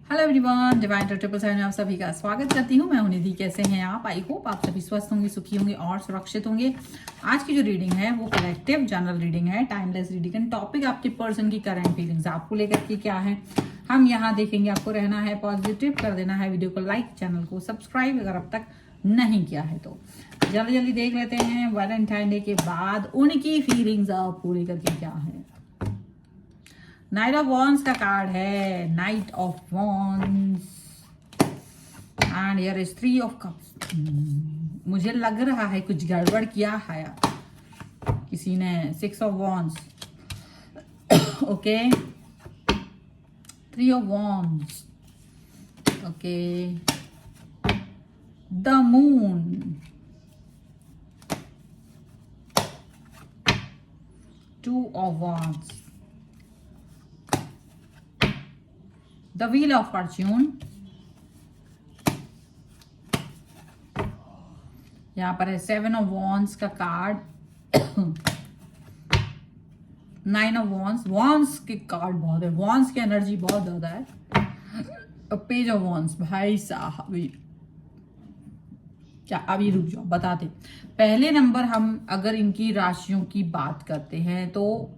Hello everyone, divine triple seven में आप सभी का स्वागत करती हूँ। मैं हूं निधि। कैसे हैं आप? आई होप आप सभी स्वस्थ होंगे, सुखी होंगे और सुरक्षित होंगे। आज की जो रीडिंग है वो कलेक्टिव जनरल रीडिंग है, टाइमलेस रीडिंग है। टॉपिक आपके पर्सन की करंट फीलिंग्स आपको लेकर के क्या है हम यहाँ देखेंगे। आपको रहना है पॉजिटिव, कर देना है वीडियो को लाइक, चैनल को सब्सक्राइब अगर अब तक नहीं किया है तो। जल्दी जल्दी देख लेते हैं वैलेंटाइन डे के बाद उनकी फीलिंग्स आपको लेकर के क्या है। नाइट ऑफ वॉन्स का कार्ड है, night of wands and here is 3 of cups. मुझे लग रहा है कुछ गड़बड़ किया है किसी ने। 6 of wands, okay, 3 of wands, okay, the moon, two of wands, the wheel of Fortune, यहां पर है 7 ऑफ वॉन्स का कार्ड, 9 ऑफ वॉन्स। वॉन्स के कार्ड बहुत है, वॉन्स की एनर्जी बहुत ज्यादा है। पेज ऑफ वॉन्स, भाई साहब क्या, अभी रुक जाओ बताते। पहले नंबर हम अगर इनकी राशियों की बात करते हैं तो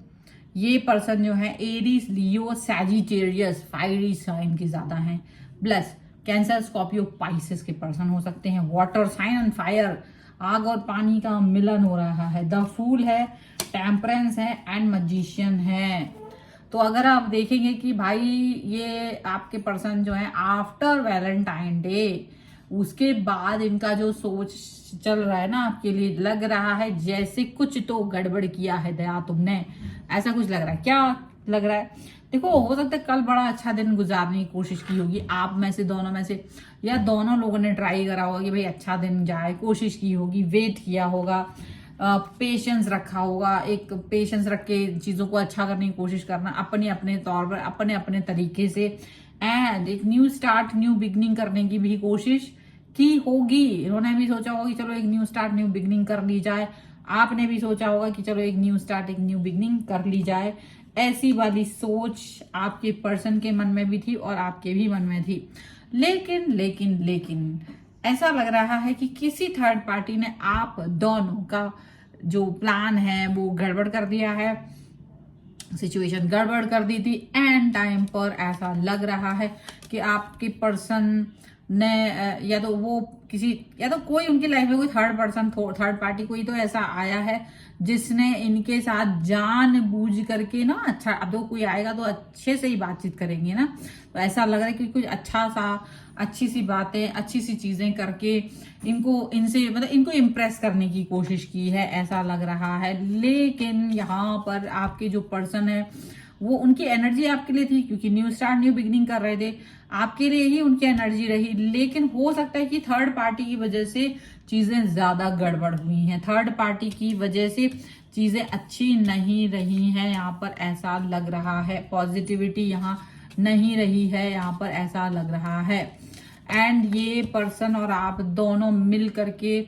ये पर्सन जो है एरीज, लियो, सैजिटेरियस, फायरी साइन के ज्यादा हैं। प्लस कैंसर, स्कॉर्पियो, पाइसेस के पर्सन हो सकते हैं। वाटर साइन एंड फायर, आग और पानी का मिलन हो रहा है। द फूल है, टेम्परेंस है एंड मैजिशियन है। तो अगर आप देखेंगे कि भाई ये आपके पर्सन जो है आफ्टर वैलेंटाइन डे, उसके बाद इनका जो सोच चल रहा है ना, आपके लिए लग रहा है जैसे कुछ तो गड़बड़ किया है दया तुमने, ऐसा कुछ लग रहा है। क्या लग रहा है? देखो, हो सकता है कल बड़ा अच्छा दिन गुजारने की कोशिश की होगी आप में से, दोनों में से, या दोनों लोगों ने ट्राई करा होगा कि भाई अच्छा दिन जाए, कोशिश की होगी, वेट किया होगा, पेशेंस रखा होगा। एक पेशेंस रख के चीजों को अच्छा करने की कोशिश करना, अपने अपने तौर पर, अपने अपने तरीके से। एंड एक न्यू स्टार्ट, न्यू बिगनिंग करने की भी कोशिश की होगी। इन्होंने भी सोचा होगा कि चलो एक न्यू स्टार्ट, न्यू बिगनिंग कर ली जाए। आपने भी सोचा होगा कि चलो एक न्यू स्टार्ट, एक न्यू बिगनिंग कर ली जाए। ऐसी वाली सोच आपके पर्सन के मन में भी थी और आपके भी मन में थी। लेकिन लेकिन लेकिन ऐसा लग रहा है कि किसी थर्ड पार्टी ने आप दोनों का जो प्लान है वो गड़बड़ कर दिया है, सिचुएशन गड़बड़ कर दी थी। एंड टाइम पर ऐसा लग रहा है कि आपके पर्सन ने या तो वो किसी, या तो कोई उनकी लाइफ में कोई थर्ड पर्सन, थर्ड पार्टी कोई तो ऐसा आया है जिसने इनके साथ जान बूझ करके ना, अच्छा अब तो कोई आएगा तो अच्छे से ही बातचीत करेंगे ना, तो ऐसा लग रहा है कि कुछ अच्छा सा, अच्छी सी बातें, अच्छी सी चीजें करके इनको, इनसे मतलब इनको इम्प्रेस करने की कोशिश की है, ऐसा लग रहा है। लेकिन यहाँ पर आपके जो पर्सन है वो, उनकी एनर्जी आपके लिए थी क्योंकि न्यू स्टार्ट, न्यू बिगनिंग कर रहे थे, आपके लिए ही उनकी एनर्जी रही। लेकिन हो सकता है कि थर्ड पार्टी की वजह से चीजें ज्यादा गड़बड़ हुई हैं, थर्ड पार्टी की वजह से चीजें अच्छी नहीं रही हैं। यहाँ पर ऐसा लग रहा है, पॉजिटिविटी यहाँ नहीं रही है, यहाँ पर ऐसा लग रहा है। एंड ये पर्सन और आप दोनों मिल करके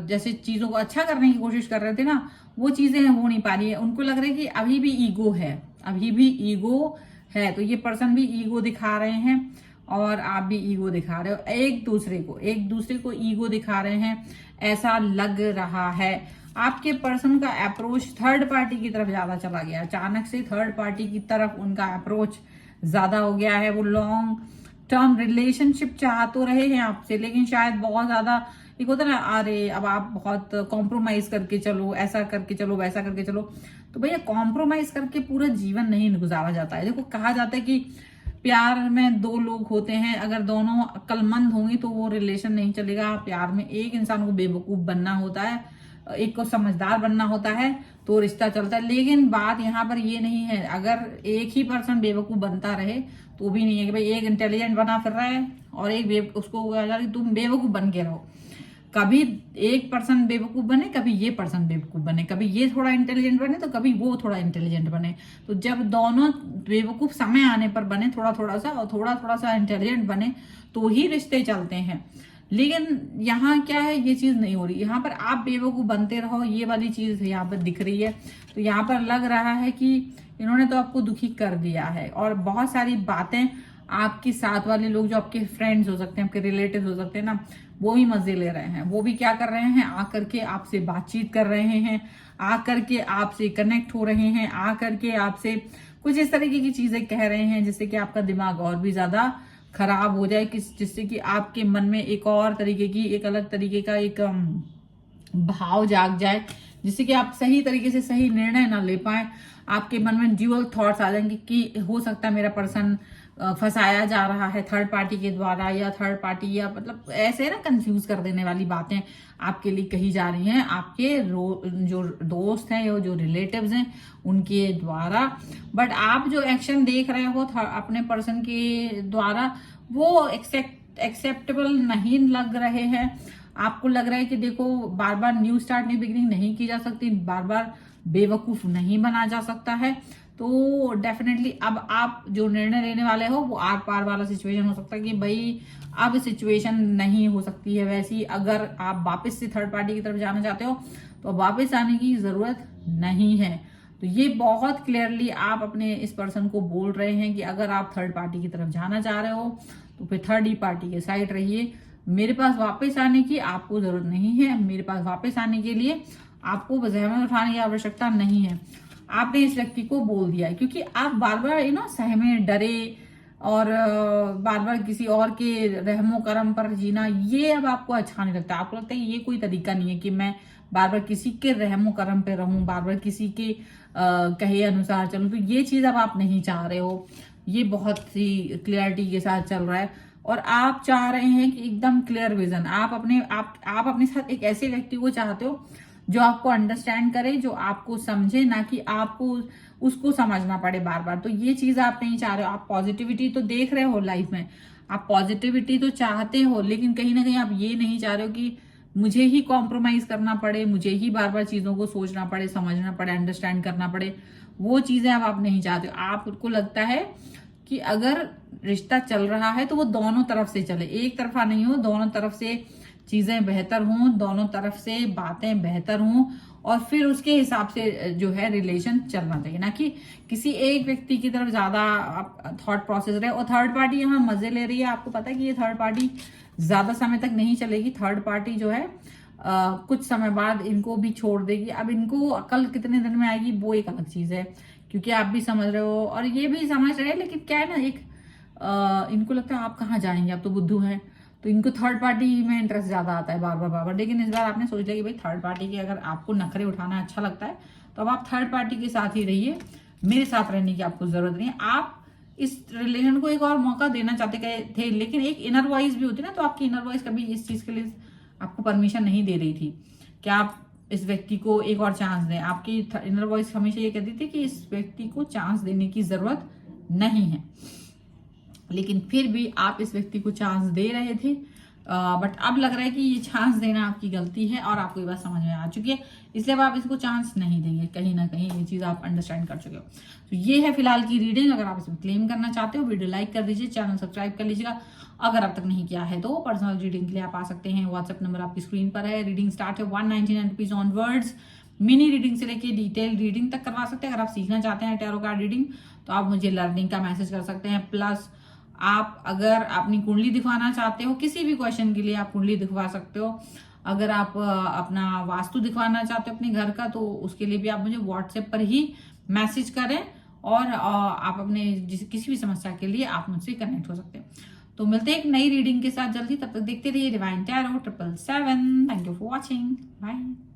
जैसे चीजों को अच्छा करने की कोशिश कर रहे थे ना, वो चीजें हो नहीं पा रही है। उनको लग रहा है कि अभी भी ईगो है, अभी भी ईगो है। तो ये पर्सन भी ईगो दिखा रहे हैं और आप भी ईगो दिखा रहे हो, एक दूसरे को ईगो दिखा रहे हैं, ऐसा लग रहा है। आपके पर्सन का अप्रोच थर्ड पार्टी की तरफ ज्यादा चला गया, अचानक से थर्ड पार्टी की तरफ उनका अप्रोच ज्यादा हो गया है। वो लॉन्ग टर्म रिलेशनशिप चाह तो रहे हैं आपसे, लेकिन शायद बहुत ज्यादा एक होता ना, अरे अब आप बहुत कॉम्प्रोमाइज करके चलो, ऐसा करके चलो, वैसा करके चलो। तो भैया कॉम्प्रोमाइज करके पूरा जीवन नहीं गुजारा जाता है। देखो, कहा जाता है कि प्यार में 2 लोग होते हैं, अगर दोनों अक्लमंद होंगे तो वो रिलेशन नहीं चलेगा। प्यार में एक इंसान को बेवकूफ बनना होता है, एक को समझदार बनना होता है, तो रिश्ता चलता है। लेकिन बात यहाँ पर ये नहीं है, अगर एक ही पर्सन बेवकूफ बनता रहे तो भी नहीं है कि भाई एक इंटेलिजेंट बना फिर रहा है और एक उसको तुम बेवकूफ बन के रहो। कभी एक पर्सन बेवकूफ बने, कभी ये पर्सन बेवकूफ बने, कभी ये थोड़ा इंटेलिजेंट बने तो कभी वो थोड़ा इंटेलिजेंट बने। तो जब दोनों बेवकूफ समय आने पर बने, थोड़ा थोड़ा सा और थोड़ा थोड़ा सा इंटेलिजेंट बने, तो ही रिश्ते चलते हैं। लेकिन यहाँ क्या है, ये चीज नहीं हो रही। यहाँ पर आप बेवकूफ बनते रहो, ये वाली चीज यहाँ पर दिख रही है। तो यहाँ पर लग रहा है कि इन्होंने तो आपको दुखी कर दिया है और बहुत सारी बातें आपके साथ वाले लोग जो आपके फ्रेंड्स हो सकते हैं, आपके रिलेटिव हो सकते हैं ना, वो भी मजे ले रहे हैं। वो भी क्या कर रहे हैं, आकर के आपसे बातचीत कर रहे हैं, आकर के आपसे कनेक्ट हो रहे हैं, आकर के आपसे कुछ इस तरीके की चीजें कह रहे हैं जिससे कि आपका दिमाग और भी ज्यादा खराब हो जाए, जिससे कि आपके मन में एक और तरीके की, एक अलग तरीके का एक भाव जाग जाए, जिससे कि आप सही तरीके से सही निर्णय ना ले पाए। आपके मन में ड्यूअल थॉट्स आ जाएंगे कि हो सकता है मेरा पर्सन फंसाया जा रहा है थर्ड पार्टी के द्वारा, या थर्ड पार्टी, या मतलब ऐसे ना कंफ्यूज कर देने वाली बातें आपके लिए कही जा रही हैं आपके जो दोस्त हैं या जो रिलेटिव्स हैं उनके द्वारा। बट आप जो एक्शन देख रहे हो अपने पर्सन के द्वारा, वो एक्सेप्टेबल नहीं लग रहे हैं। आपको लग रहा है कि देखो, बार बार न्यू स्टार्ट न्यू बिगिनिंग नहीं की जा सकती, बार बार बेवकूफ नहीं बना जा सकता है। तो डेफिनेटली अब आप जो निर्णय लेने वाले हो वो आर पार वाला सिचुएशन हो सकता है कि भाई अब सिचुएशन नहीं हो सकती है वैसी। अगर आप वापस से थर्ड पार्टी की तरफ जाना चाहते हो तो वापस आने की जरूरत नहीं है। तो ये बहुत क्लियरली आप अपने इस पर्सन को बोल रहे हैं कि अगर आप थर्ड पार्टी की तरफ जाना चाह रहे हो तो फिर थर्ड ही पार्टी के साइड रहिए। मेरे पास वापस आने की आपको जरूरत नहीं है। मेरे पास वापस आने के लिए आपको जहमत उठाने की आवश्यकता नहीं है। आपने इस व्यक्ति को बोल दिया है, क्योंकि आप बार बार सहमे डरे और बार बार किसी और के रहमो करम पर जीना, ये अब आपको अच्छा नहीं लगता। आपको लगता है ये कोई तरीका नहीं है कि मैं बार बार किसी के रहमो करम पे रहूं, बार बार किसी के कहे अनुसार चलूं। तो ये चीज अब आप नहीं चाह रहे हो। ये बहुत सी क्लियरिटी के साथ चल रहा है और आप चाह रहे हैं कि एकदम क्लियर विजन। आप अपने साथ एक ऐसे व्यक्ति को चाहते हो जो आपको अंडरस्टैंड करे, जो आपको समझे, ना कि आपको उसको समझना पड़े बार बार। तो ये चीज आप नहीं चाह रहे हो। आप पॉजिटिविटी तो देख रहे हो लाइफ में, आप पॉजिटिविटी तो चाहते हो, लेकिन कहीं ना कहीं आप ये नहीं चाह रहे हो कि मुझे ही कॉम्प्रोमाइज करना पड़े, मुझे ही बार बार चीजों को सोचना पड़े, समझना पड़े, अंडरस्टैंड करना पड़े। वो चीजें अब आप नहीं चाहते हो। आपको लगता है कि अगर रिश्ता चल रहा है तो वो दोनों तरफ से चले, एक तरफा नहीं हो, दोनों तरफ से चीजें बेहतर हों, दोनों तरफ से बातें बेहतर हों, और फिर उसके हिसाब से जो है रिलेशन चलना चाहिए, ना कि किसी एक व्यक्ति की तरफ ज्यादा थॉट प्रोसेस रहे। और थर्ड पार्टी यहाँ मजे ले रही है। आपको पता है कि ये थर्ड पार्टी ज्यादा समय तक नहीं चलेगी। थर्ड पार्टी जो है कुछ समय बाद इनको भी छोड़ देगी। अब इनको अकल कितने दिन में आएगी वो एक अलग चीज है, क्योंकि आप भी समझ रहे हो और ये भी समझ रहे हैं। लेकिन क्या है ना, इनको लगता है आप कहाँ जाएंगे, आप तो बुद्धू हैं। तो इनको थर्ड पार्टी में इंटरेस्ट ज्यादा आता है बार बार। लेकिन इस बार आपने सोच लिया कि भाई थर्ड पार्टी के अगर आपको नखरे उठाना अच्छा लगता है तो अब आप थर्ड पार्टी के साथ ही रहिए, मेरे साथ रहने की आपको जरूरत नहीं है। आप इस रिलेशन को एक और मौका देना चाहते थे, लेकिन एक इनर वॉइस भी होती है ना, तो आपकी इनर वॉइस कभी इस चीज के लिए आपको परमिशन नहीं दे रही थी कि आप इस व्यक्ति को एक और चांस दें। आपकी इनर वॉइस हमेशा ये कहती थी कि इस व्यक्ति को चांस देने की जरूरत नहीं है, लेकिन फिर भी आप इस व्यक्ति को चांस दे रहे थे। बट अब लग रहा है कि ये चांस देना आपकी गलती है और आपको ये बात समझ में आ चुकी है, इसलिए अब आप इसको चांस नहीं देंगे। कहीं ना कहीं ये चीज आप अंडरस्टैंड कर चुके हो। तो ये है फिलहाल की रीडिंग। अगर आप इसमें क्लेम करना चाहते हो, वीडियो लाइक कर दीजिए, चैनल सब्सक्राइब कर लीजिएगा अगर अब तक नहीं किया है तो। पर्सनल रीडिंग के लिए आप आ सकते हैं, व्हाट्सएप नंबर आपकी स्क्रीन पर है। रीडिंग स्टार्ट है 199 रुपीज ऑनवर्ड्स। मिनी रीडिंग से लेके डिटेल रीडिंग तक करवा सकते हैं। अगर आप सीखना चाहते हैं टैरो कार्ड रीडिंग तो आप मुझे लर्निंग का मैसेज कर सकते हैं। प्लस आप अगर अपनी कुंडली दिखवाना चाहते हो, किसी भी क्वेश्चन के लिए आप कुंडली दिखवा सकते हो। अगर आप अपना वास्तु दिखवाना चाहते हो अपने घर का, तो उसके लिए भी आप मुझे व्हाट्सएप पर ही मैसेज करें और आप अपने किसी भी समस्या के लिए आप मुझसे कनेक्ट हो सकते हैं। तो मिलते हैं एक नई रीडिंग के साथ जल्दी। तब तक देखते रहिए divine tarot 777। Thank you for watching. Bye.